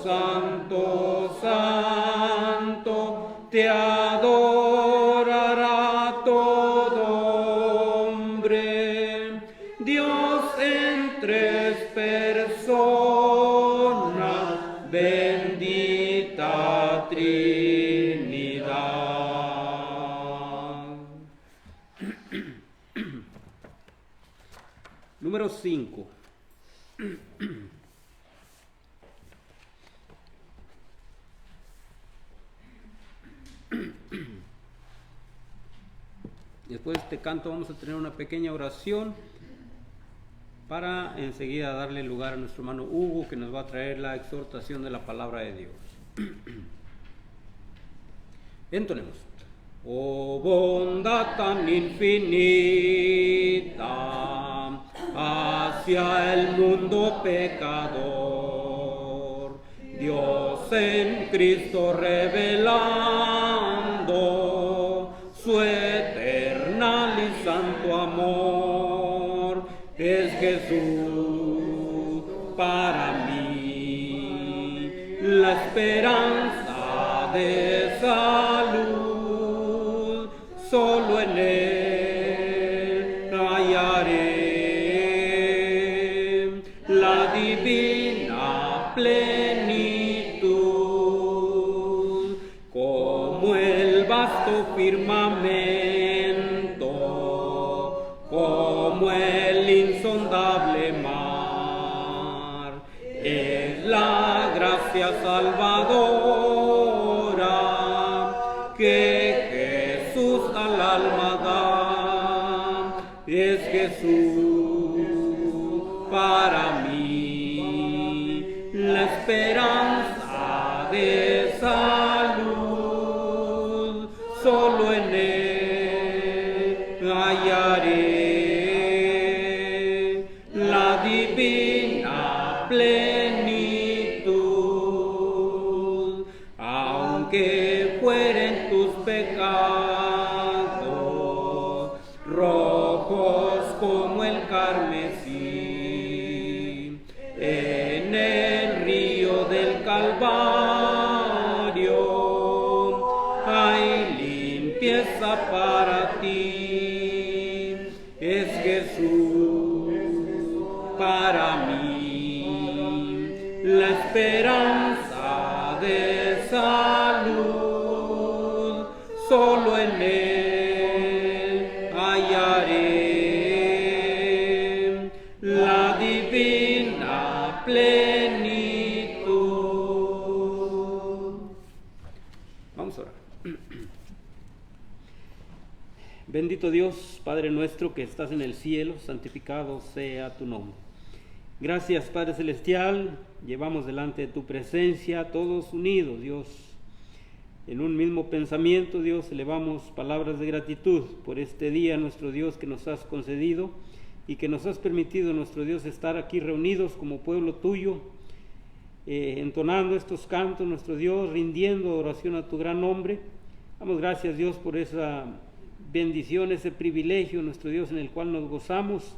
santo, santo, te adorará todo hombre. Dios en tres personas, bendita Trinidad. Número 5. Después de este canto vamos a tener una pequeña oración para enseguida darle lugar a nuestro hermano Hugo, que nos va a traer la exhortación de la palabra de Dios. Entonemos. Oh bondad tan infinita hacia el mundo pecador, Dios en Cristo revelando su eternal y santo amor, es Jesús para mí la esperanza de salud, solo en Él hallaré la divina plenitud, como el vasto firmamento, como el insondable mar, es la gracia salvadora que Jesús al alma da, es Jesús para mí la esperanza de salud, solo en Él hallaré la divina plenitud, aunque fueren tus pecados rojos como el carmesí, en el río del Calvario hay limpieza para ti, es Jesús para mí la esperanza de salud, solo en Él hallaré la divina plenitud. Vamos a orar. Bendito Dios, Padre nuestro que estás en el cielo, santificado sea tu nombre. Gracias, Padre Celestial, llevamos delante de tu presencia todos unidos, Dios, en un mismo pensamiento, Dios, elevamos palabras de gratitud por este día, nuestro Dios, que nos has concedido y que nos has permitido, nuestro Dios, estar aquí reunidos como pueblo tuyo, entonando estos cantos, nuestro Dios, rindiendo oración a tu gran nombre. Damos gracias, Dios, por esa bendición, ese privilegio, nuestro Dios, en el cual nos gozamos.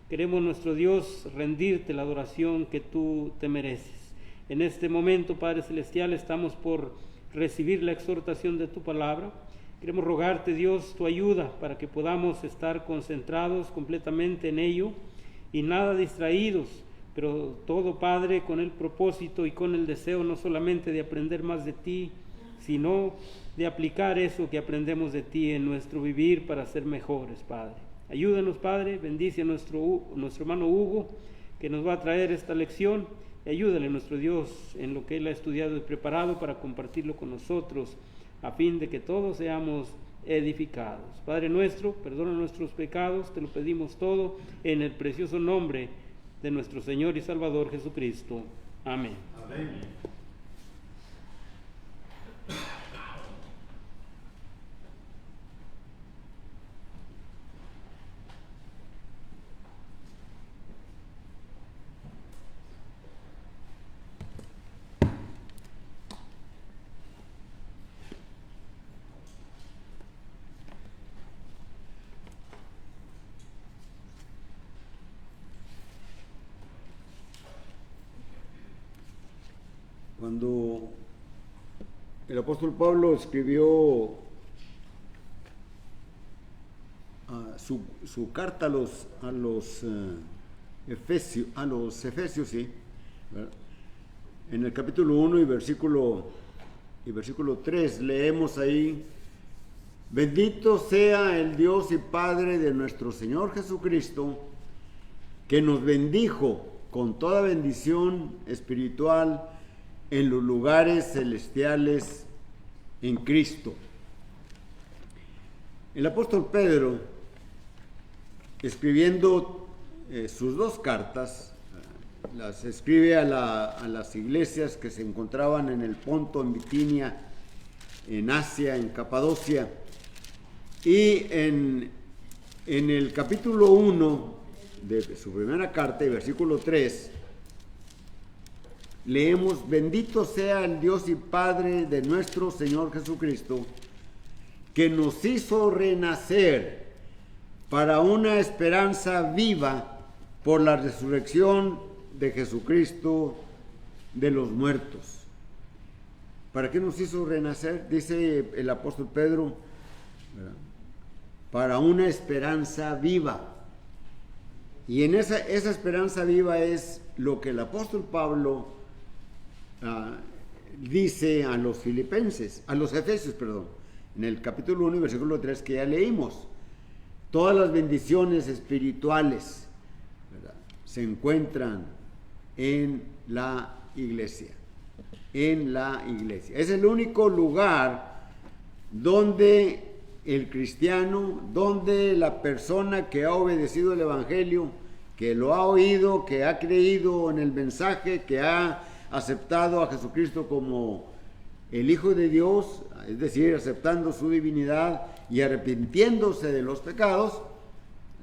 Queremos, nuestro Dios, rendirte la adoración que tú te mereces. En este momento, Padre Celestial, estamos por recibir la exhortación de tu palabra. Queremos rogarte, Dios, tu ayuda para que podamos estar concentrados completamente en ello y nada distraídos, pero todo, Padre, con el propósito y con el deseo no solamente de aprender más de ti, sino de aplicar eso que aprendemos de ti en nuestro vivir para ser mejores, Padre. Ayúdanos, Padre, bendice a nuestro hermano Hugo, que nos va a traer esta lección, y ayúdale, nuestro Dios, en lo que él ha estudiado y preparado para compartirlo con nosotros, a fin de que todos seamos edificados. Padre nuestro, perdona nuestros pecados, te lo pedimos todo, en el precioso nombre de nuestro Señor y Salvador Jesucristo. Amén. Amén. Cuando el apóstol Pablo escribió su carta a los Efesios, sí, ¿verdad? En el capítulo 1 y versículo 3 leemos ahí: bendito sea el Dios y Padre de nuestro Señor Jesucristo, que nos bendijo con toda bendición espiritual en los lugares celestiales en Cristo. El apóstol Pedro, escribiendo sus dos cartas, las escribe a las iglesias que se encontraban en el Ponto, en Bitinia, en Asia, en Capadocia, y en el capítulo 1 de su primera carta y versículo 3 leemos: bendito sea el Dios y Padre de nuestro Señor Jesucristo, que nos hizo renacer para una esperanza viva por la resurrección de Jesucristo de los muertos. ¿Para qué nos hizo renacer? Dice el apóstol Pedro, ¿verdad? Para una esperanza viva. Y en esa esperanza viva es lo que el apóstol Pablo dice a los Efesios, en el capítulo 1 y versículo 3 que ya leímos. Todas las bendiciones espirituales, ¿verdad?, se encuentran en la iglesia. En la iglesia. Es el único lugar donde el cristiano, donde la persona que ha obedecido el evangelio, que lo ha oído, que ha creído en el mensaje, que ha aceptado a Jesucristo como el Hijo de Dios, es decir, aceptando su divinidad y arrepintiéndose de los pecados,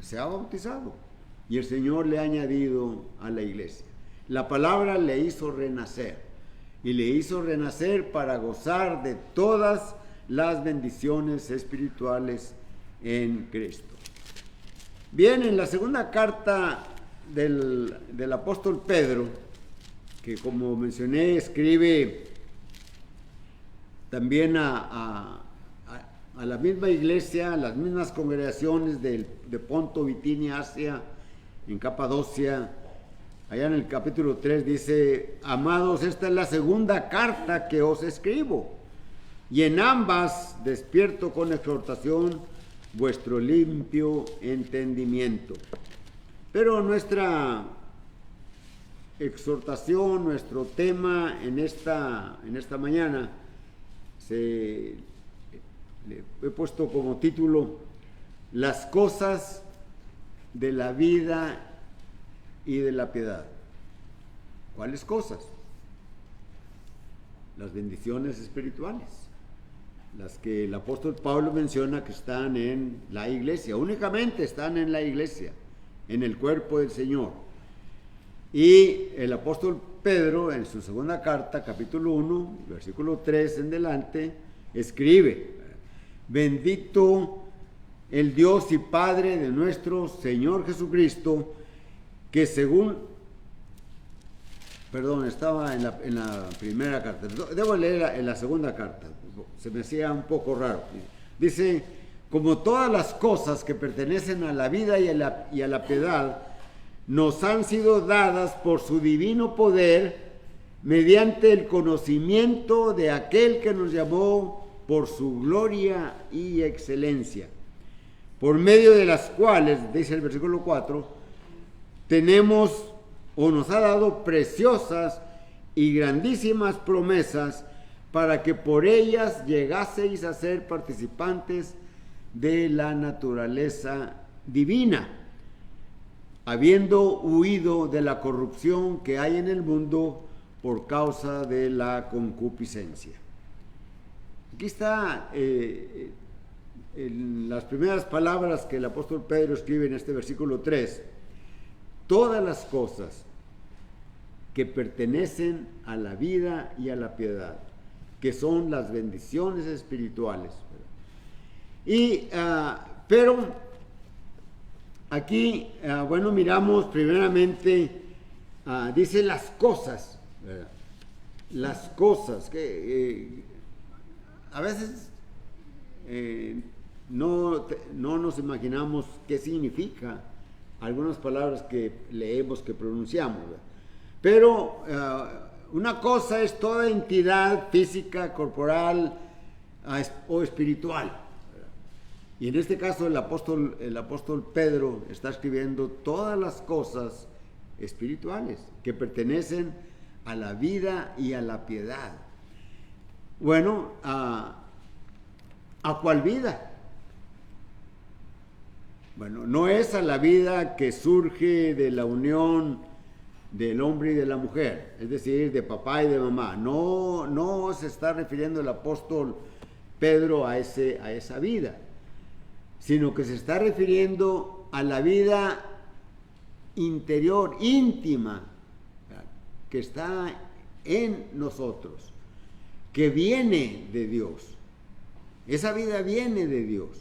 se ha bautizado y el Señor le ha añadido a la iglesia. La palabra le hizo renacer, y le hizo renacer para gozar de todas las bendiciones espirituales en Cristo. Bien, en la segunda carta del apóstol Pedro, que como mencioné escribe también a la misma iglesia, a las mismas congregaciones de Ponto, Bitinia, Asia, en Capadocia. Allá en el capítulo 3 dice: amados, esta es la segunda carta que os escribo, y en ambas despierto con exhortación vuestro limpio entendimiento. Pero nuestra exhortación, nuestro tema en esta mañana, le he puesto como título: las cosas de la vida y de la piedad. ¿Cuáles cosas? Las bendiciones espirituales, las que el apóstol Pablo menciona que están en la iglesia, únicamente están en la iglesia, en el cuerpo del Señor. Y el apóstol Pedro, en su segunda carta, capítulo 1, versículo 3 en delante, escribe: bendito el Dios y Padre de nuestro Señor Jesucristo, que estaba en la primera carta, debo leer en la segunda carta, se me hacía un poco raro. Dice: como todas las cosas que pertenecen a la vida y a la piedad nos han sido dadas por su divino poder, mediante el conocimiento de aquel que nos llamó por su gloria y excelencia, por medio de las cuales, dice el versículo 4, tenemos o nos ha dado preciosas y grandísimas promesas, para que por ellas llegaseis a ser participantes de la naturaleza divina, habiendo huido de la corrupción que hay en el mundo por causa de la concupiscencia. Aquí está en las primeras palabras que el apóstol Pedro escribe en este versículo 3: todas las cosas que pertenecen a la vida y a la piedad, que son las bendiciones espirituales. Pero aquí, miramos primeramente, dice las cosas, ¿verdad? las cosas que a veces no nos imaginamos qué significa algunas palabras que leemos, que pronunciamos, ¿verdad? Pero una cosa es toda entidad física, corporal o espiritual, ¿verdad? Y en este caso el apóstol Pedro está escribiendo todas las cosas espirituales que pertenecen a la vida y a la piedad. Bueno, ¿a cuál vida? Bueno, no es a la vida que surge de la unión del hombre y de la mujer, es decir, de papá y de mamá. No se está refiriendo el apóstol Pedro a esa vida, sino que se está refiriendo a la vida interior, íntima, que está en nosotros, que viene de Dios. Esa vida viene de Dios.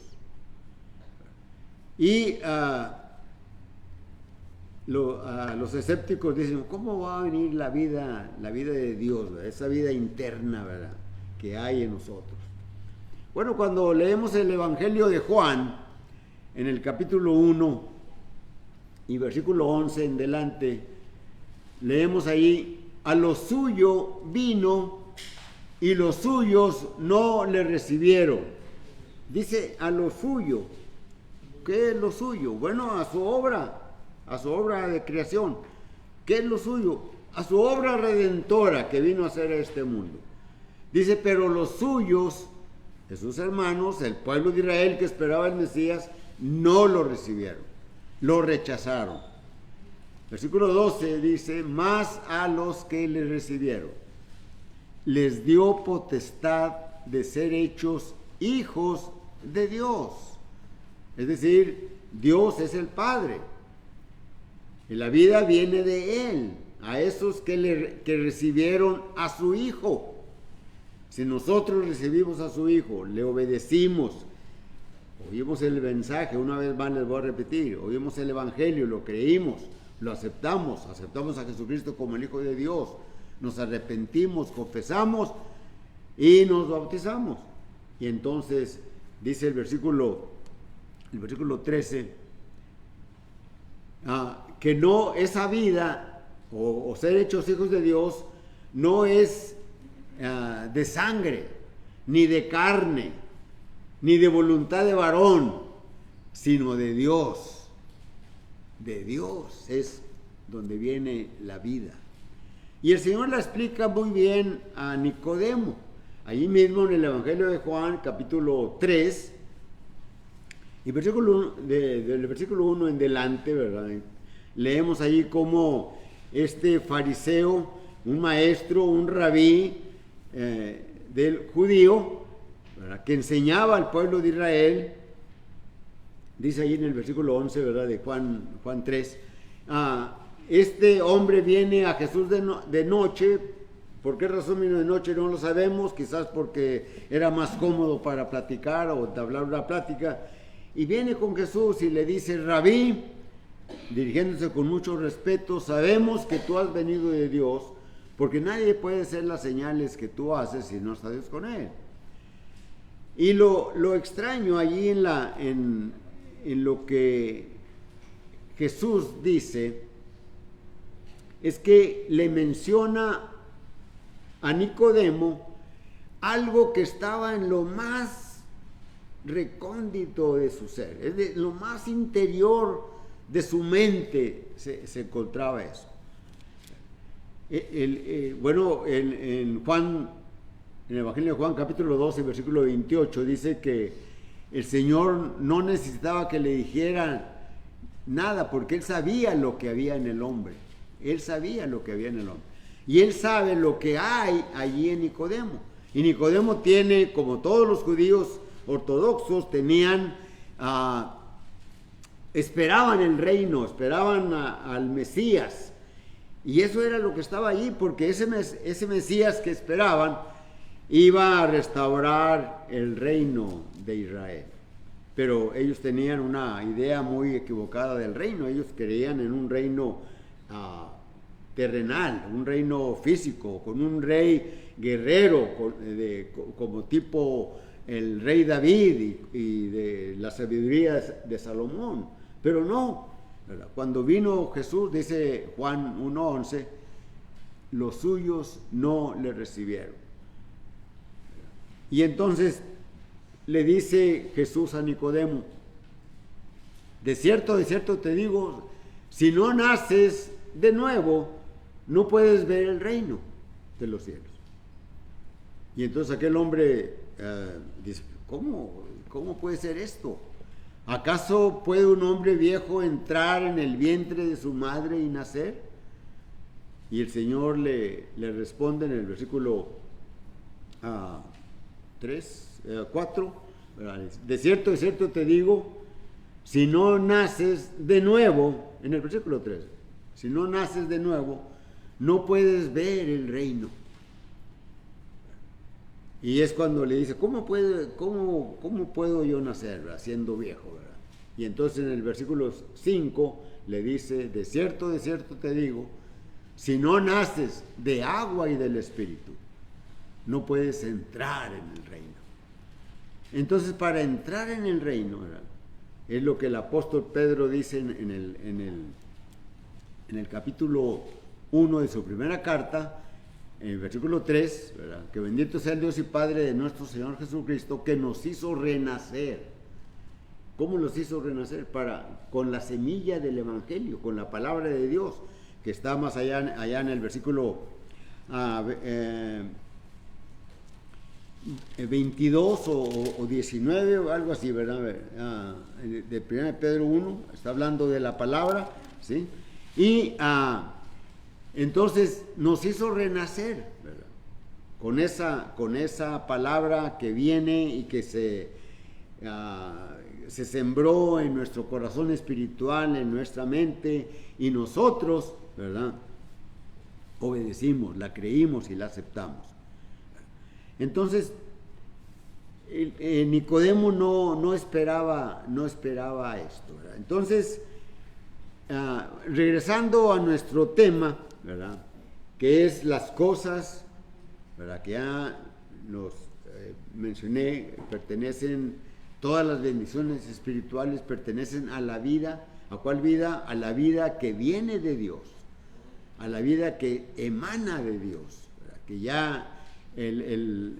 Y los escépticos dicen, ¿cómo va a venir la vida de Dios, ¿verdad? Esa vida interna, ¿verdad?, que hay en nosotros. Bueno, cuando leemos el Evangelio de Juan, en el capítulo 1 y versículo 11 en delante, leemos ahí, a lo suyo vino y los suyos no le recibieron. Dice a lo suyo. ¿Qué es lo suyo? Bueno, a su obra de creación. ¿Qué es lo suyo? A su obra redentora que vino a hacer a este mundo. Dice, pero los suyos, de sus hermanos, el pueblo de Israel que esperaba el Mesías, no lo recibieron, lo rechazaron. Versículo 12 dice, mas a los que le recibieron, les dio potestad de ser hechos hijos de Dios. Es decir, Dios es el Padre. Y la vida viene de Él. A esos que recibieron a su Hijo. Si nosotros recibimos a su Hijo, le obedecimos, oímos el mensaje, una vez más les voy a repetir, oímos el Evangelio, lo creímos, lo aceptamos a Jesucristo como el Hijo de Dios, nos arrepentimos, confesamos y nos bautizamos. Y entonces dice el versículo 13, que no, esa vida o ser hechos hijos de Dios no es de sangre, ni de carne, ni de voluntad de varón, sino de Dios. De Dios es donde viene la vida. Y el Señor la explica muy bien a Nicodemo. Allí mismo en el Evangelio de Juan, capítulo 3, y del versículo 1 en delante, ¿verdad? Leemos allí cómo este fariseo, un maestro, un rabí del judío, ¿verdad?, que enseñaba al pueblo de Israel, dice allí en el versículo 11, ¿verdad?, de Juan 3, este hombre viene a Jesús de noche. ¿Por qué razón vino de noche? No lo sabemos, quizás porque era más cómodo para platicar o entablar una plática, y viene con Jesús y le dice, Rabí, dirigiéndose con mucho respeto, sabemos que tú has venido de Dios, porque nadie puede hacer las señales que tú haces si no está Dios con él. Y lo extraño allí en lo que Jesús dice es que le menciona a Nicodemo algo que estaba en lo más recóndito de su ser, es de lo más interior de su mente se encontraba eso. Bueno, en el Evangelio de Juan, capítulo 12, versículo 28, dice que el Señor no necesitaba que le dijeran nada, porque Él sabía lo que había en el hombre. Él sabía lo que había en el hombre. Y Él sabe lo que hay allí en Nicodemo. Y Nicodemo tiene, como todos los judíos ortodoxos, esperaban el reino, esperaban al Mesías. Y eso era lo que estaba allí, porque ese Mesías que esperaban iba a restaurar el reino de Israel. Pero ellos tenían una idea muy equivocada del reino. Ellos creían en un reino terrenal, un reino físico, con un rey guerrero, como tipo el rey David y de la sabiduría de Salomón. Pero no, ¿verdad? Cuando vino Jesús, dice Juan 1:11, los suyos no le recibieron. Y entonces le dice Jesús a Nicodemo, de cierto te digo, si no naces de nuevo, no puedes ver el reino de los cielos. Y entonces aquel hombre dice, ¿cómo puede ser esto? ¿Acaso puede un hombre viejo entrar en el vientre de su madre y nacer? Y el Señor le responde en el versículo 4, de cierto te digo, si no naces de nuevo, en el versículo 3, si no naces de nuevo, no puedes ver el reino. Y es cuando le dice, ¿cómo puedo yo nacer, ¿verdad? Siendo viejo, ¿verdad? Y entonces en el versículo 5 le dice, de cierto te digo, si no naces de agua y del Espíritu, no puedes entrar en el reino. Entonces, para entrar en el reino, ¿verdad?, es lo que el apóstol Pedro dice en el capítulo 1 de su primera carta, en el versículo 3, ¿verdad?, que bendito sea el Dios y Padre de nuestro Señor Jesucristo, que nos hizo renacer. ¿Cómo nos hizo renacer? Con la semilla del Evangelio, con la palabra de Dios, que está más allá en el versículo 22 o 19 o algo así, ¿verdad? De 1 Pedro 1, está hablando de la palabra, ¿sí? Y entonces nos hizo renacer, ¿verdad?, con esa palabra que viene y que se sembró en nuestro corazón espiritual, en nuestra mente, y nosotros, ¿verdad?, obedecimos, la creímos y la aceptamos. Entonces, Nicodemo no esperaba esto, ¿verdad? Entonces, regresando a nuestro tema, ¿verdad?, que es las cosas, ¿verdad?, que ya nos mencioné, todas las bendiciones espirituales pertenecen a la vida. ¿A cuál vida? A la vida que viene de Dios, a la vida que emana de Dios, ¿verdad?, que ya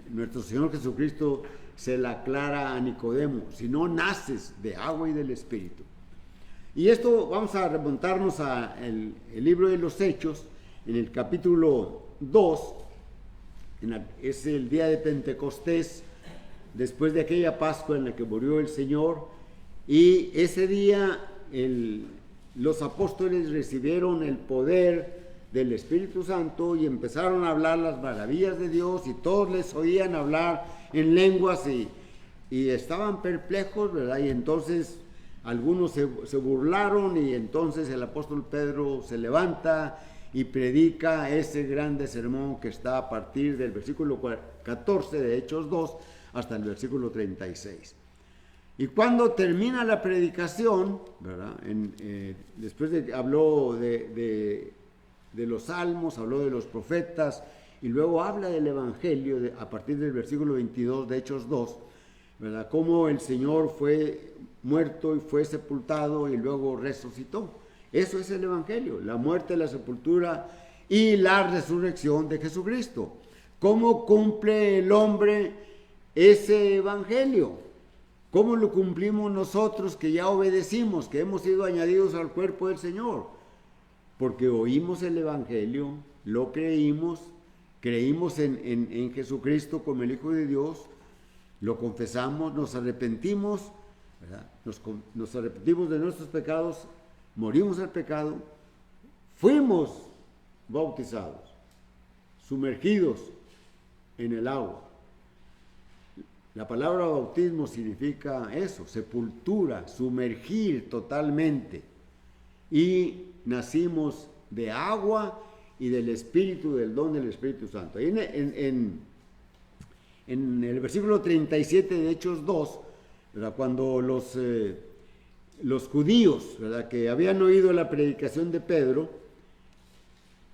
nuestro Señor Jesucristo se la aclara a Nicodemo, si no naces de agua y del Espíritu. Y esto vamos a remontarnos al libro de los Hechos, en el capítulo 2, es el día de Pentecostés, después de aquella Pascua en la que murió el Señor, y ese día los apóstoles recibieron el poder del Espíritu Santo y empezaron a hablar las maravillas de Dios, y todos les oían hablar en lenguas y estaban perplejos, ¿verdad? Y entonces algunos se burlaron, y entonces el apóstol Pedro se levanta y predica ese grande sermón que está a partir del versículo 14 de Hechos 2 hasta el versículo 36. Y cuando termina la predicación, ¿verdad?, después habló de los salmos, habló de los profetas, y luego habla del Evangelio a partir del versículo 22 de Hechos 2, ¿verdad?, cómo el Señor fue muerto y fue sepultado y luego resucitó. Eso es el Evangelio, la muerte, la sepultura y la resurrección de Jesucristo. ¿Cómo cumple el hombre ese Evangelio? ¿Cómo lo cumplimos nosotros que ya obedecimos, que hemos sido añadidos al cuerpo del Señor? Porque oímos el Evangelio, lo creímos en Jesucristo como el Hijo de Dios, lo confesamos, nos arrepentimos, ¿verdad?, nos arrepentimos de nuestros pecados, morimos al pecado, fuimos bautizados, sumergidos en el agua. La palabra bautismo significa eso, sepultura, sumergir totalmente. Y nacimos de agua y del Espíritu, del don del Espíritu Santo. Ahí en el versículo 37 de Hechos 2, ¿verdad?, cuando los judíos, ¿verdad?, que habían oído la predicación de Pedro,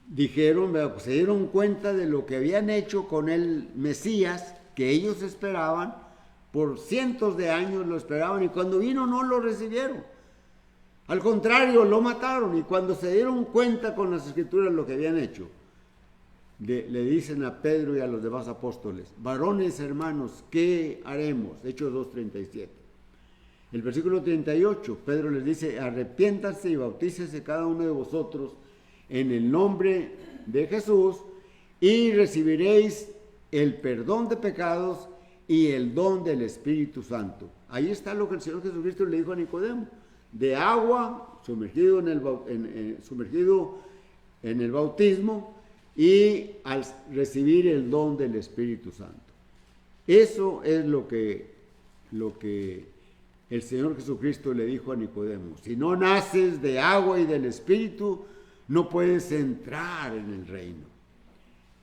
dijeron, pues se dieron cuenta de lo que habían hecho con el Mesías, que ellos esperaban, por cientos de años lo esperaban, y cuando vino no lo recibieron. Al contrario, lo mataron, y cuando se dieron cuenta con las Escrituras lo que habían hecho, le dicen a Pedro y a los demás apóstoles: varones hermanos, ¿qué haremos? Hechos 2:37. El versículo 38, Pedro les dice: arrepiéntanse y bautícese cada uno de vosotros en el nombre de Jesús y recibiréis el perdón de pecados y el don del Espíritu Santo. Ahí está lo que el Señor Jesucristo le dijo a Nicodemo: de agua, sumergido en el bautismo, y al recibir el don del Espíritu Santo. Eso es lo que el Señor Jesucristo le dijo a Nicodemo: si no naces de agua y del Espíritu, no puedes entrar en el reino.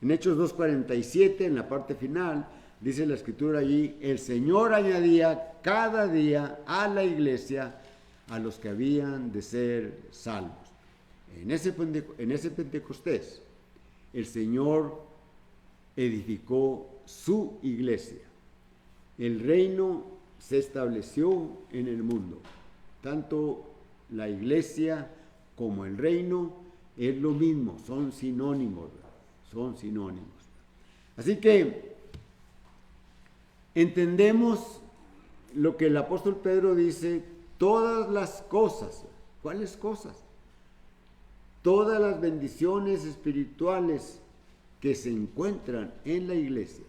En Hechos 2:47, en la parte final, dice la Escritura allí: el Señor añadía cada día a la iglesia a los que habían de ser salvos. En ese Pentecostés, el Señor edificó su iglesia. El reino se estableció en el mundo. Tanto la iglesia como el reino es lo mismo, son sinónimos, son sinónimos. Así que entendemos lo que el apóstol Pedro dice: todas las cosas. ¿Cuáles cosas? Todas las bendiciones espirituales que se encuentran en la iglesia.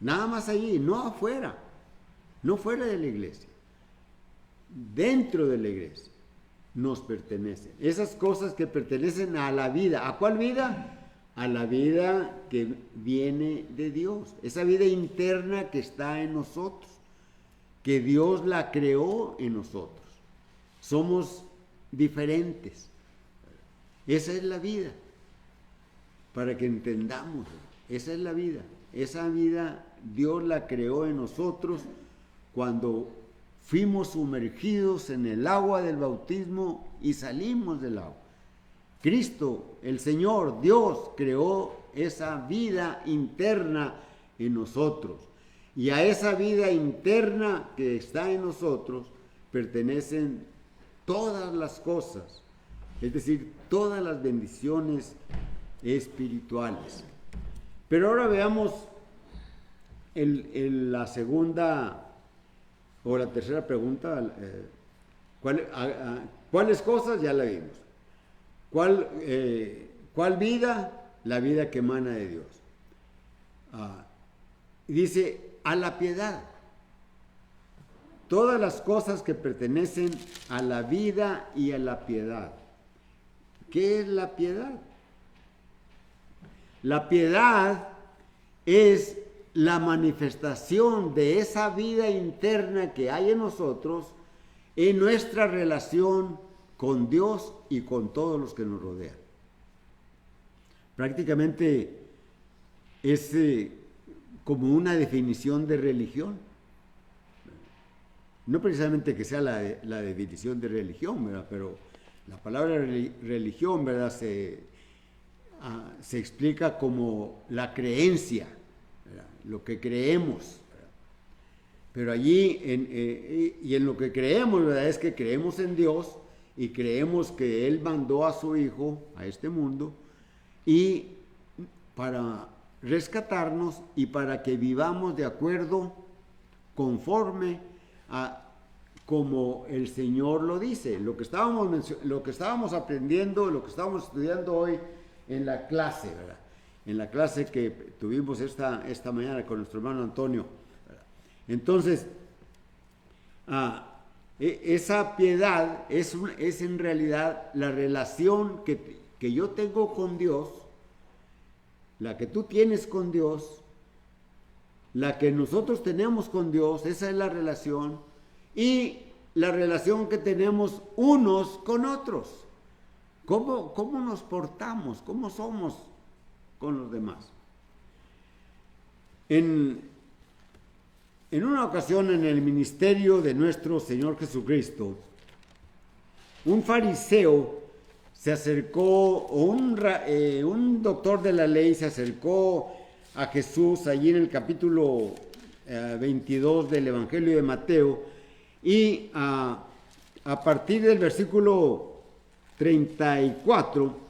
Nada más allí, no afuera, no fuera de la iglesia. Dentro de la iglesia nos pertenecen. Esas cosas que pertenecen a la vida. ¿A cuál vida? A la vida que viene de Dios. Esa vida interna que está en nosotros, que Dios la creó en nosotros. Somos diferentes. Esa es la vida. Para que entendamos, esa es la vida. Esa vida Dios la creó en nosotros cuando fuimos sumergidos en el agua del bautismo y salimos del agua. Cristo, el Señor, Dios, creó esa vida interna en nosotros. Y a esa vida interna que está en nosotros pertenecen todas las cosas, es decir, todas las bendiciones espirituales. Pero ahora veamos la segunda o la tercera pregunta. ¿Cuáles cosas? Ya la vimos. ¿Cuál vida? La vida que emana de Dios. Dice: a la piedad. Todas las cosas que pertenecen a la vida y a la piedad. ¿Qué es la piedad? La piedad es la manifestación de esa vida interna que hay en nosotros en nuestra relación con Dios y con todos los que nos rodean. Prácticamente es como una definición de religión. No precisamente que sea la definición de religión, ¿verdad? Pero la palabra religión, ¿verdad? Se explica como la creencia, ¿verdad? Lo que creemos, ¿verdad? Pero allí, en lo que creemos, ¿verdad? Es que creemos en Dios y creemos que Él mandó a su Hijo a este mundo y para rescatarnos y para que vivamos de acuerdo, conforme a como el Señor lo dice. Lo que estábamos aprendiendo, lo que estábamos estudiando hoy en la clase, ¿verdad? En la clase que tuvimos esta mañana con nuestro hermano Antonio, ¿verdad? Entonces, esa piedad es en realidad la relación que yo tengo con Dios, la que tú tienes con Dios, la que nosotros tenemos con Dios. Esa es la relación, y la relación que tenemos unos con otros. ¿Cómo nos portamos? ¿Cómo somos con los demás? En una ocasión, en el ministerio de nuestro Señor Jesucristo, un fariseo se acercó, un doctor de la ley se acercó a Jesús allí en el capítulo 22 del Evangelio de Mateo, y a partir del versículo 34,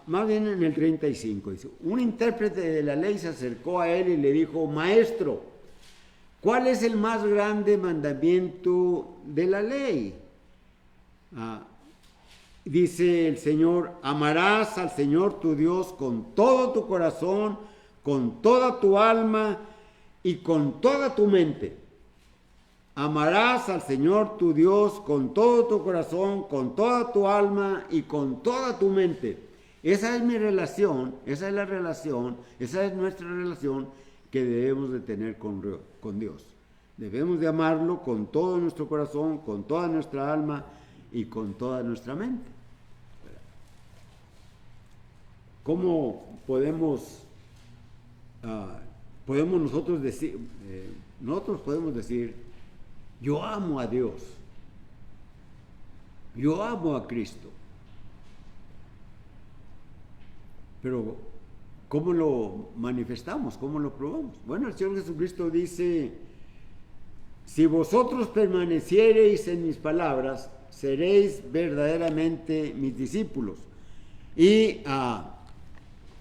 más bien en el 35, dice, un intérprete de la ley se acercó a él y le dijo: Maestro, ¿cuál es el más grande mandamiento de la ley? Dice el Señor: amarás al Señor tu Dios con todo tu corazón, con toda tu alma y con toda tu mente. Amarás al Señor tu Dios con todo tu corazón, con toda tu alma y con toda tu mente. Esa es mi relación, esa es la relación, esa es nuestra relación que debemos de tener con Dios. Debemos de amarlo con todo nuestro corazón, con toda nuestra alma y con toda nuestra mente. ¿Cómo podemos nosotros decir, yo amo a Dios, yo amo a Cristo? Pero ¿cómo lo manifestamos? ¿Cómo lo probamos? Bueno, el Señor Jesucristo dice: si vosotros permaneciereis en mis palabras, seréis verdaderamente mis discípulos. Y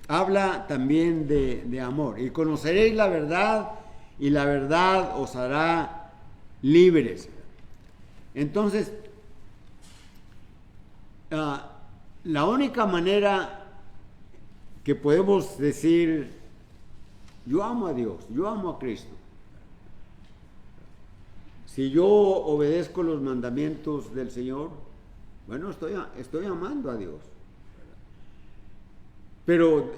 habla también de amor. Y conoceréis la verdad, y la verdad os hará libres. Entonces, la única manera que podemos decir yo amo a Dios, yo amo a Cristo, si yo obedezco los mandamientos del Señor, bueno, estoy amando a Dios. Pero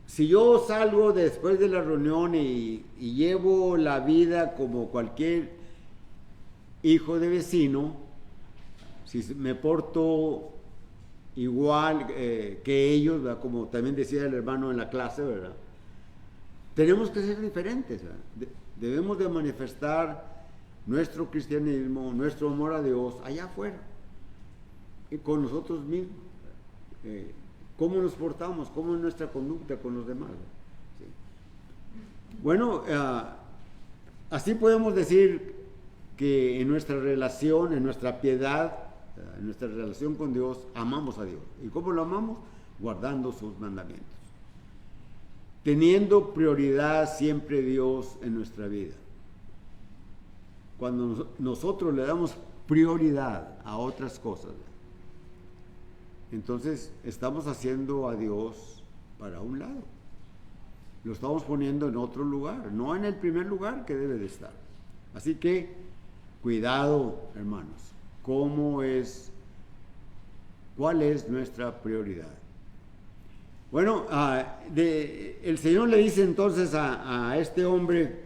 si yo salgo después de la reunión y llevo la vida como cualquier hijo de vecino, si me porto igual que ellos, ¿verdad? Como también decía el hermano en la clase, ¿verdad? Tenemos que ser diferentes, ¿verdad? Debemos de manifestar nuestro cristianismo, nuestro amor a Dios allá afuera y con nosotros mismos. ¿Cómo nos portamos? ¿Cómo es nuestra conducta con los demás? ¿Sí? Bueno, así podemos decir que en nuestra relación, en nuestra piedad, en nuestra relación con Dios, amamos a Dios. ¿Y cómo lo amamos? Guardando sus mandamientos. Teniendo prioridad siempre Dios en nuestra vida. Cuando nosotros le damos prioridad a otras cosas, entonces estamos haciendo a Dios para un lado. Lo estamos poniendo en otro lugar, no en el primer lugar que debe de estar. Así que, cuidado, hermanos. ¿Cuál es nuestra prioridad? Bueno, el Señor le dice entonces a este hombre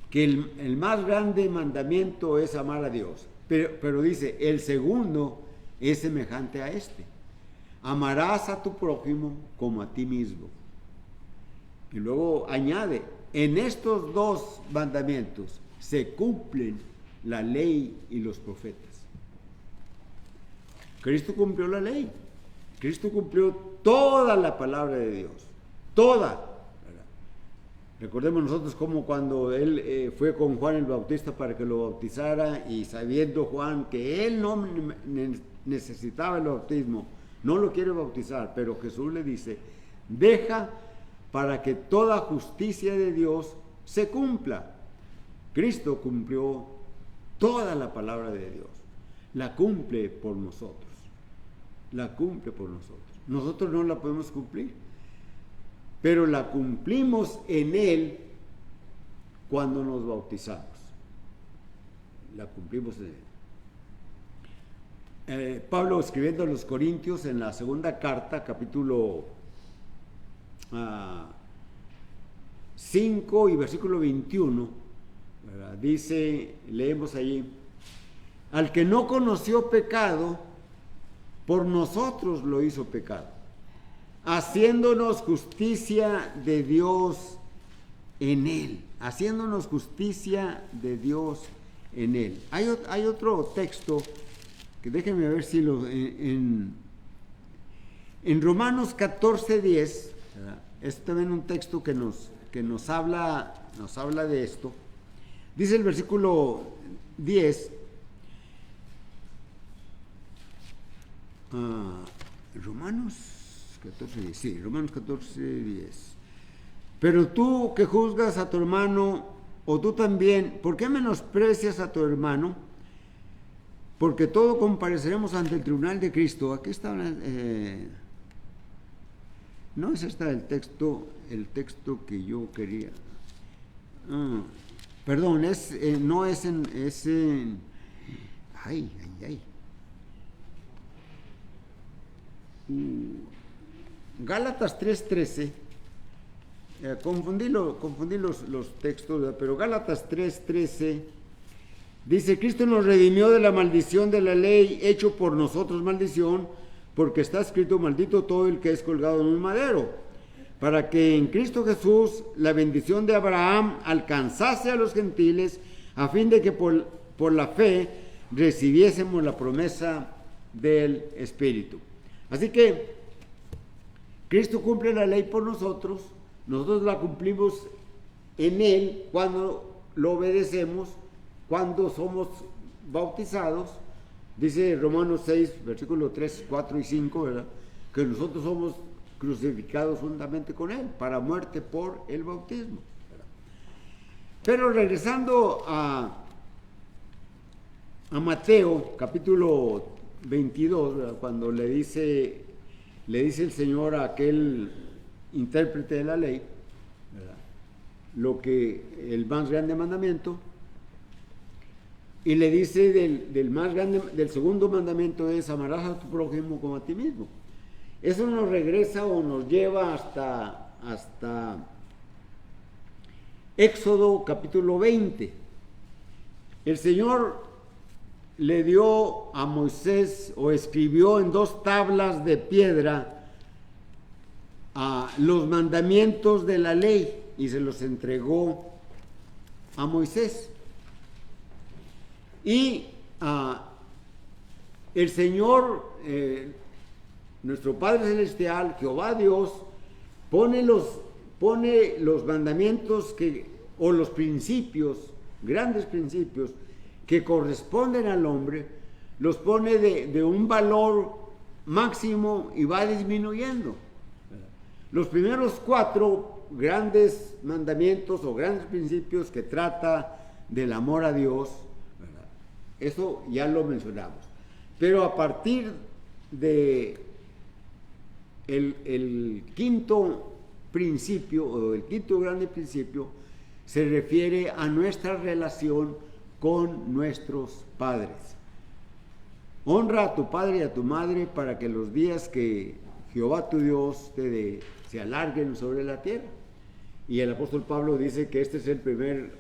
que el más grande mandamiento es amar a Dios, pero dice, el segundo es semejante a este: amarás a tu prójimo como a ti mismo. Y luego añade, en estos dos mandamientos se cumplen la ley y los profetas. Cristo cumplió la ley. Cristo cumplió toda la palabra de Dios. Toda. ¿Verdad? Recordemos nosotros como cuando él fue con Juan el Bautista para que lo bautizara, y sabiendo Juan que él no necesitaba el bautismo, no lo quiere bautizar, pero Jesús le dice: deja para que toda justicia de Dios se cumpla. Cristo cumplió toda la palabra de Dios. La cumple por nosotros. La cumple por nosotros. Nosotros no la podemos cumplir, pero la cumplimos en Él cuando nos bautizamos. La cumplimos en Él. Pablo, escribiendo a los Corintios en la segunda carta, capítulo 5 y versículo 21, ¿verdad? Dice, leemos allí: al que no conoció pecado, por nosotros lo hizo pecado, haciéndonos justicia de Dios en Él. Haciéndonos justicia de Dios en Él. Hay otro texto que déjenme ver si en Romanos 14:10, es también un texto que nos habla de esto. Dice el versículo 10, Romanos 14:10, sí, Romanos 14:10. Pero tú que juzgas a tu hermano, o tú también, ¿por qué menosprecias a tu hermano? Porque todo compareceremos ante el tribunal de Cristo. Aquí está, no es este el texto que yo quería. Perdón, no es en, ay. Gálatas 3:13. Confundí los textos, ¿verdad? Pero Gálatas 3:13 dice: Cristo nos redimió de la maldición de la ley, hecho por nosotros maldición, porque está escrito: maldito todo el que es colgado en un madero, para que en Cristo Jesús la bendición de Abraham alcanzase a los gentiles, a fin de que por la fe recibiésemos la promesa del Espíritu. Así que Cristo cumple la ley por nosotros. Nosotros la cumplimos en Él cuando lo obedecemos, cuando somos bautizados. Dice Romanos 6, versículos 3, 4 y 5, ¿verdad? Que nosotros somos crucificados juntamente con Él para muerte por el bautismo, ¿verdad? Pero regresando a Mateo, capítulo 22, ¿verdad? Cuando le dice el Señor a aquel intérprete de la ley, ¿verdad?, el más grande mandamiento, y le dice del segundo mandamiento es: amarás a tu prójimo como a ti mismo. Eso nos regresa o nos lleva hasta Éxodo capítulo 20. El Señor le dio a Moisés, o escribió en 2 tablas de piedra, los mandamientos de la ley, y se los entregó a Moisés. Y el Señor, nuestro Padre Celestial, Jehová Dios, pone los mandamientos o los principios, grandes principios que corresponden al hombre, los pone de un valor máximo y va disminuyendo. Los primeros 4 grandes mandamientos o grandes principios que trata del amor a Dios, ¿verdad?, eso ya lo mencionamos. Pero a partir de el quinto principio, o el quinto grande principio, se refiere a nuestra relación con nuestros padres. Honra a tu padre y a tu madre, para que los días que Jehová tu Dios te dé se alarguen sobre la tierra. Y el apóstol Pablo dice que este es el primer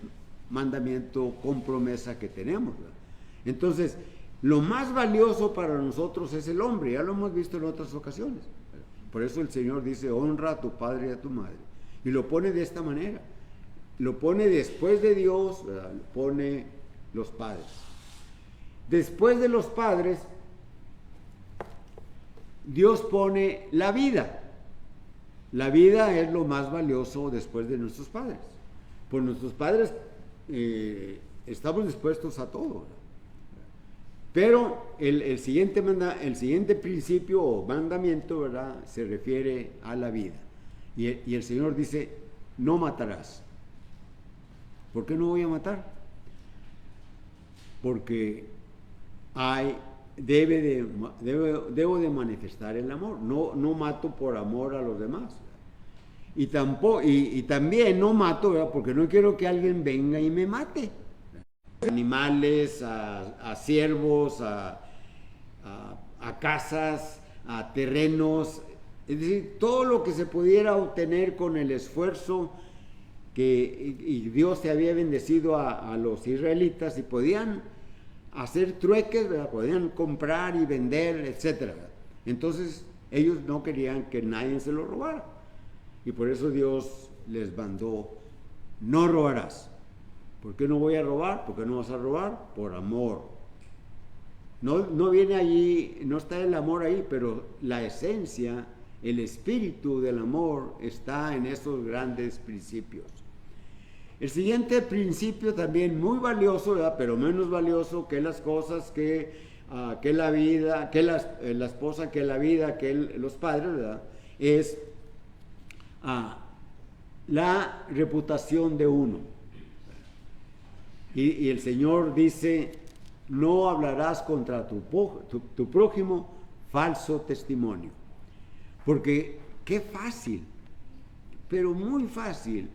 mandamiento con promesa que tenemos, ¿verdad? Entonces, lo más valioso para nosotros es el hombre, ya lo hemos visto en otras ocasiones, ¿verdad? Por eso el Señor dice: honra a tu padre y a tu madre. Y lo pone de esta manera. Lo pone después de Dios, ¿verdad?, lo pone los padres. Después de los padres, Dios pone la vida. La vida es lo más valioso después de nuestros padres. Por nuestros padres estamos dispuestos a todo, ¿verdad? Pero el siguiente principio o mandamiento, ¿verdad?, se refiere a la vida. Y el Señor dice: no matarás. ¿Por qué no voy a matar? Porque debo de manifestar el amor. No mato por amor a los demás. Y también no mato, ¿verdad?, porque no quiero que alguien venga y me mate. Animales, a siervos, a casas, a terrenos, es decir, todo lo que se pudiera obtener con el esfuerzo y Dios te había bendecido a los israelitas, y podían hacer trueques, ¿verdad?, podían comprar y vender, etcétera. Entonces ellos no querían que nadie se lo robara, y por eso Dios les mandó: no robarás. ¿Por qué no voy a robar? ¿Por qué no vas a robar? Por amor. No viene allí, no está el amor ahí, pero la esencia, el espíritu del amor está en esos grandes principios. El siguiente principio también muy valioso, ¿verdad? Pero menos valioso que las cosas que la vida, que la esposa, que la vida, que los padres, ¿verdad? Es la reputación de uno. Y el Señor dice: no hablarás contra tu prójimo falso testimonio. Porque qué fácil, pero muy fácil,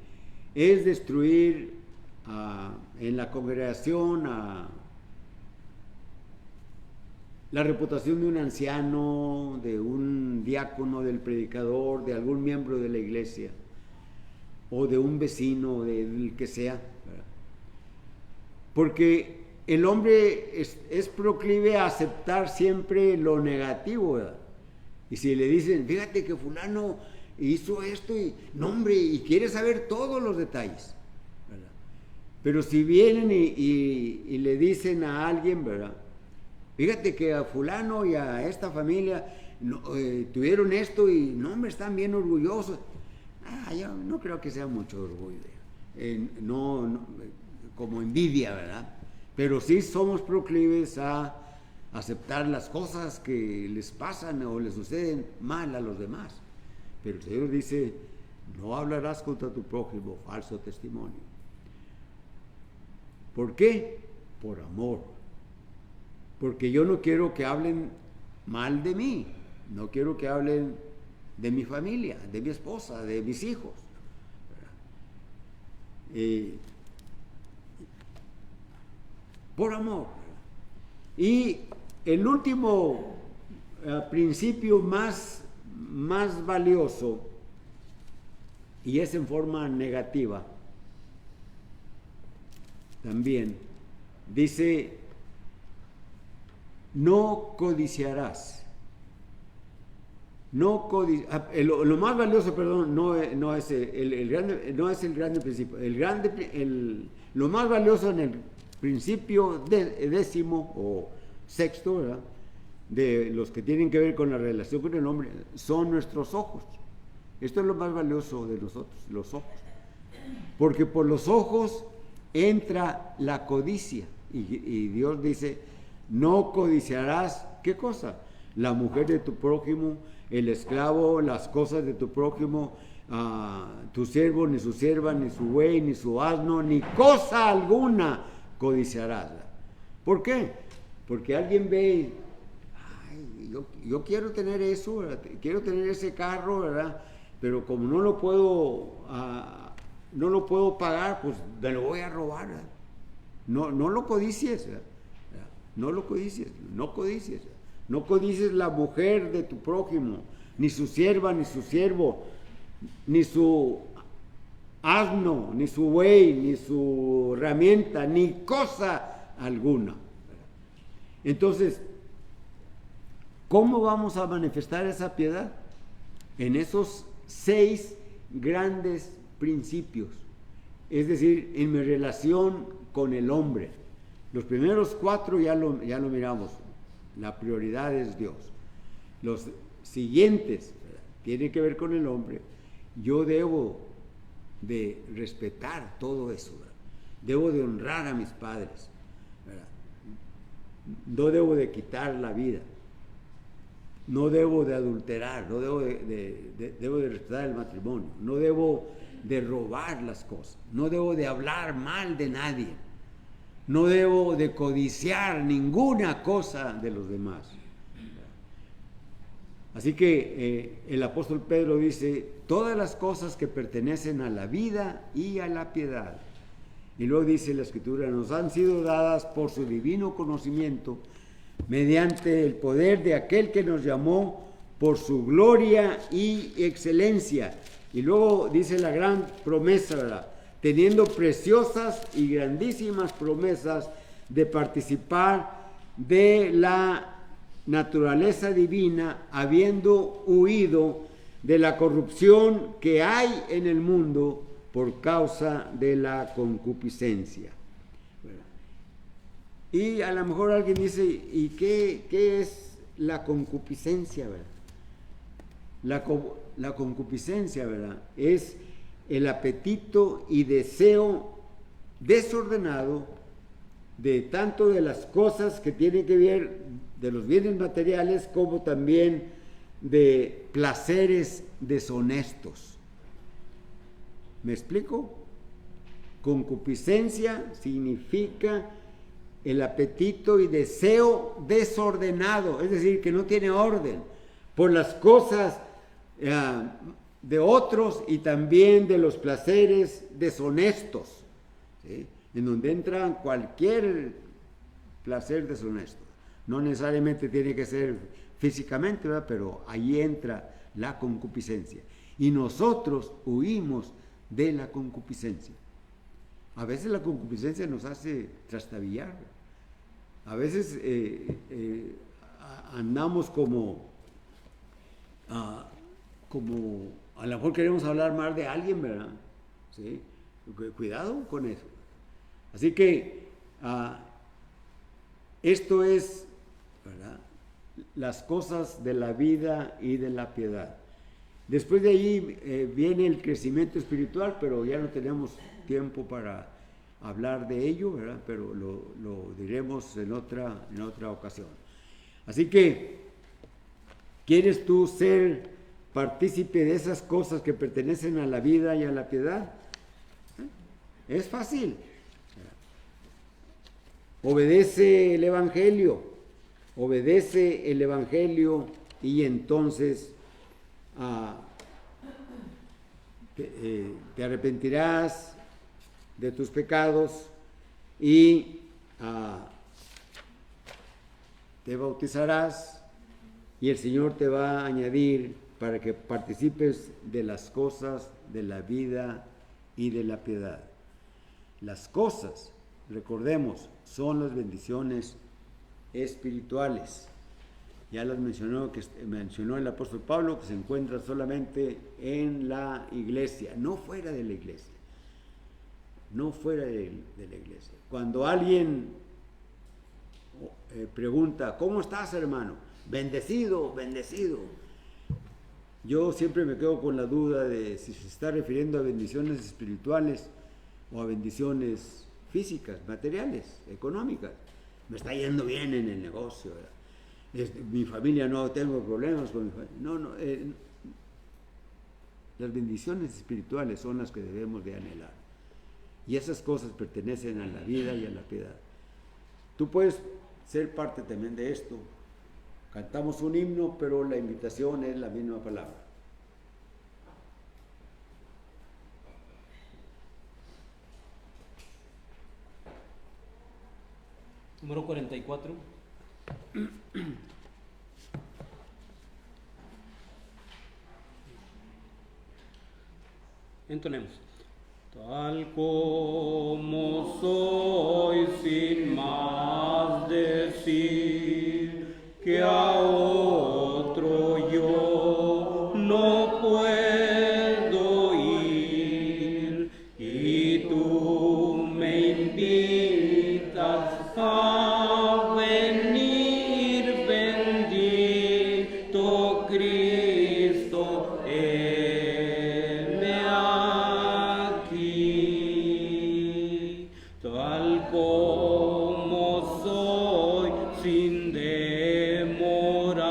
es destruir en la congregación la reputación de un anciano, de un diácono, del predicador, de algún miembro de la iglesia, o de un vecino, del que sea, ¿verdad? Porque el hombre es proclive a aceptar siempre lo negativo, ¿verdad? Y si le dicen: fíjate que fulano hizo esto, y no, hombre, y quiere saber todos los detalles, ¿verdad? Pero si vienen y le dicen a alguien, ¿verdad? Fíjate que a fulano y a esta familia tuvieron esto y no, hombre, están bien orgullosos. Yo no creo que sea mucho orgullo, no, como envidia, ¿verdad? Pero sí somos proclives a aceptar las cosas que les pasan o les suceden mal a los demás. Pero el Señor dice: no hablarás contra tu prójimo falso testimonio. ¿Por qué? Por amor. Porque yo no quiero que hablen mal de mí, no quiero que hablen de mi familia, de mi esposa, de mis hijos. Por amor. Y el último principio más valioso, y es en forma negativa también, dice: no codiciarás. Lo más valioso, perdón, no es el grande principio. Lo más valioso en el principio décimo o sexto, ¿verdad?, de los que tienen que ver con la relación con el hombre, son nuestros ojos. Esto es lo más valioso de nosotros, los ojos. Porque por los ojos entra la codicia. Y Dios dice: no codiciarás, ¿qué cosa? La mujer de tu prójimo, el esclavo, las cosas de tu prójimo, tu siervo, ni su sierva, ni su buey, ni su asno, ni cosa alguna codiciarás. ¿Por qué? Porque alguien ve: yo quiero tener eso, ¿verdad? Quiero tener ese carro, ¿verdad? Pero como no lo puedo pagar, pues me lo voy a robar, ¿verdad? No lo codicies, ¿verdad? No lo codicies, no codicies. No codicies la mujer de tu prójimo, ni su sierva, ni su siervo, ni su asno, ni su buey, ni su herramienta, ni cosa alguna. Entonces, ¿cómo vamos a manifestar esa piedad? En esos 6 grandes principios, es decir, en mi relación con el hombre. Los primeros 4 ya lo miramos. La prioridad es Dios. Los siguientes, ¿verdad?, tienen que ver con el hombre. Yo debo de respetar todo eso, ¿verdad? Debo de honrar a mis padres, ¿verdad? No debo de quitar la vida. No debo de adulterar. No debo de respetar el matrimonio. No debo de robar las cosas. No debo de hablar mal de nadie. No debo de codiciar ninguna cosa de los demás. Así que el apóstol Pedro dice: todas las cosas que pertenecen a la vida y a la piedad. Y luego dice la Escritura: nos han sido dadas por su divino conocimiento, mediante el poder de aquel que nos llamó por su gloria y excelencia. Y luego dice la gran promesa, ¿verdad?, teniendo preciosas y grandísimas promesas de participar de la naturaleza divina, habiendo huido de la corrupción que hay en el mundo por causa de la concupiscencia. Y a lo mejor alguien dice, ¿y qué es la concupiscencia, verdad? La concupiscencia, ¿verdad? Es el apetito y deseo desordenado de tanto de las cosas que tienen que ver de los bienes materiales como también de placeres deshonestos. ¿Me explico? Concupiscencia significa el apetito y deseo desordenado, es decir, que no tiene orden por las cosas de otros y también de los placeres deshonestos, ¿sí? En donde entra cualquier placer deshonesto. No necesariamente tiene que ser físicamente, ¿verdad? Pero ahí entra la concupiscencia. Y nosotros huimos de la concupiscencia. A veces la concupiscencia nos hace trastabillar. A veces andamos como a lo mejor queremos hablar mal de alguien, ¿verdad? ¿Sí? Cuidado con eso. Así que esto es, ¿verdad?, las cosas de la vida y de la piedad. Después de ahí viene el crecimiento espiritual, pero ya no tenemos tiempo para hablar de ello, ¿verdad? Pero lo diremos en otra ocasión. Así que, ¿quieres tú ser partícipe de esas cosas que pertenecen a la vida y a la piedad? Es fácil. Obedece el Evangelio y entonces te arrepentirás de tus pecados y te bautizarás y el Señor te va a añadir para que participes de las cosas de la vida y de la piedad. Las cosas, recordemos, son las bendiciones espirituales. Ya las mencionó el apóstol Pablo, que se encuentra solamente en la iglesia, no fuera de la iglesia. No fuera de la iglesia. Cuando alguien pregunta, ¿cómo estás, hermano? Bendecido, bendecido. Yo siempre me quedo con la duda de si se está refiriendo a bendiciones espirituales o a bendiciones físicas, materiales, económicas. Me está yendo bien en el negocio, ¿verdad? Mi familia, no tengo problemas con mi familia. Las bendiciones espirituales son las que debemos de anhelar. Y esas cosas pertenecen a la vida y a la piedad. Tú puedes ser parte también de esto. Cantamos un himno, pero la invitación es la misma palabra. Número 44. Entonemos. Tal como soy, sin más decir, que a otro yo no puedo ir, y tú me invitas a venir, bendito Cristo, heme aquí, tal como soy, sin demorar,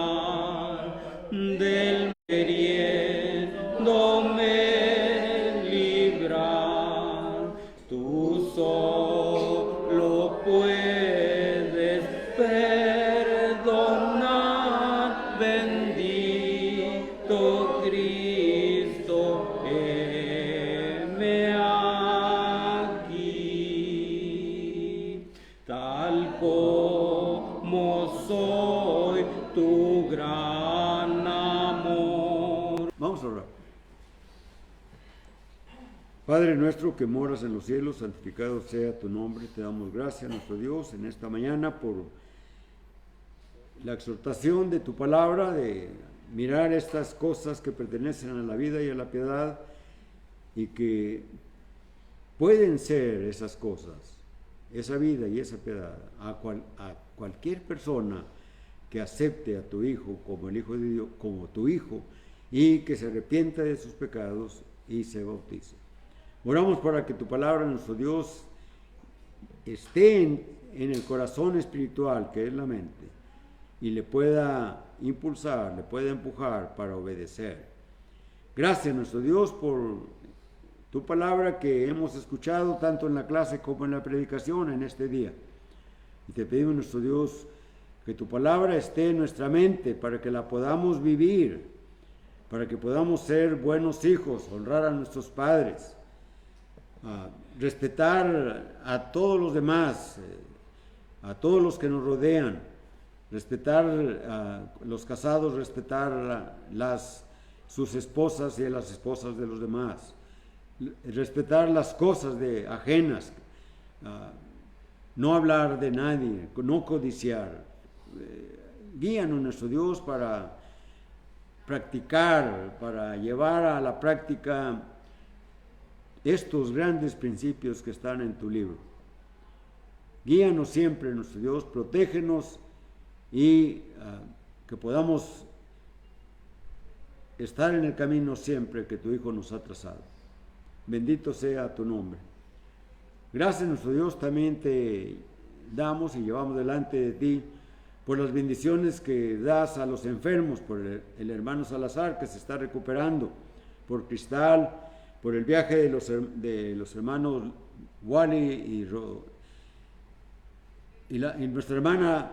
del queriéndome librar, tú solo puedes perdonar, bendito Cristo, heme aquí, tal como soy, tu gran amor. Vamos a orar. Padre nuestro que moras en los cielos, santificado sea tu nombre. Te damos gracias, nuestro Dios, en esta mañana por la exhortación de tu palabra, de mirar estas cosas que pertenecen a la vida y a la piedad y que pueden ser esas cosas esa vida y esa piedad a cualquier persona que acepte a tu Hijo como el Hijo de Dios, como tu Hijo, y que se arrepienta de sus pecados y se bautice. Oramos para que tu palabra, nuestro Dios, esté en el corazón espiritual, que es la mente, y le pueda impulsar, le pueda empujar para obedecer. Gracias, nuestro Dios, por tu palabra que hemos escuchado tanto en la clase como en la predicación en este día. Y te pedimos, nuestro Dios, que tu palabra esté en nuestra mente para que la podamos vivir, para que podamos ser buenos hijos, honrar a nuestros padres, respetar a todos los demás, a todos los que nos rodean, respetar a los casados, respetar sus esposas y a las esposas de los demás, respetar las cosas ajenas, no hablar de nadie, no codiciar. Guíanos, nuestro Dios, para practicar, para llevar a la práctica estos grandes principios que están en tu libro. Guíanos siempre, nuestro Dios, protégenos y que podamos estar en el camino siempre que tu Hijo nos ha trazado. Bendito sea tu nombre. Gracias, nuestro Dios, también te damos y llevamos delante de ti por las bendiciones que das a los enfermos, por el hermano Salazar que se está recuperando, por Cristal, por el viaje de los hermanos Wally y nuestra hermana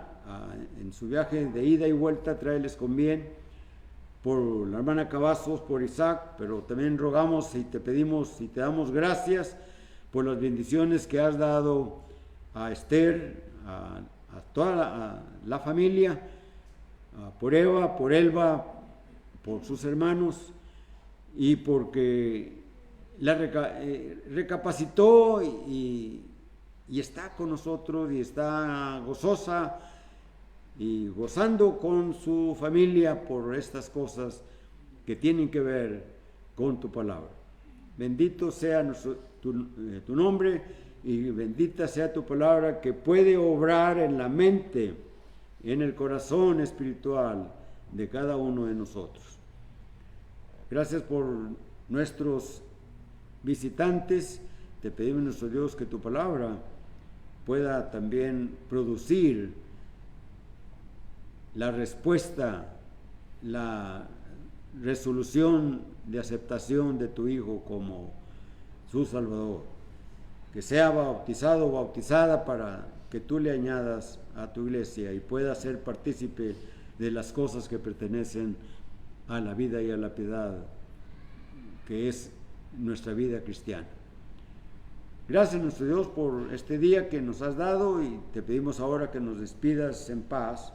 en su viaje de ida y vuelta, tráeles con bien, por la hermana Cavazos, por Isaac, pero también rogamos y te pedimos y te damos gracias por las bendiciones que has dado a Esther, a toda la familia, por Eva, por Elba, por sus hermanos, y porque recapacitó y está con nosotros y está gozosa y gozando con su familia por estas cosas que tienen que ver con tu palabra. Bendito sea tu nombre. Y bendita sea tu palabra que puede obrar en la mente, en el corazón espiritual de cada uno de nosotros. Gracias por nuestros visitantes. Te pedimos, nuestro Dios, que tu palabra pueda también producir la respuesta, la resolución de aceptación de tu Hijo como su Salvador. Que sea bautizado o bautizada para que tú le añadas a tu iglesia y pueda ser partícipe de las cosas que pertenecen a la vida y a la piedad, que es nuestra vida cristiana. Gracias, nuestro Dios, por este día que nos has dado, y te pedimos ahora que nos despidas en paz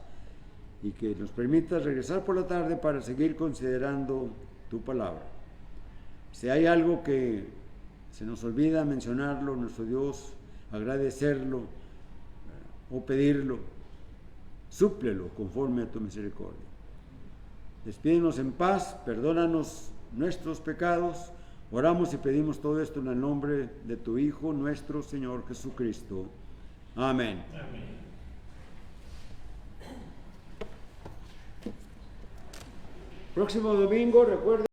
y que nos permitas regresar por la tarde para seguir considerando tu palabra. Si hay algo que se nos olvida mencionarlo, nuestro Dios, agradecerlo o pedirlo, súplelo conforme a tu misericordia. Despídenos en paz, perdónanos nuestros pecados. Oramos y pedimos todo esto en el nombre de tu Hijo, nuestro Señor Jesucristo. Amén. Amén. Próximo domingo, recuerda.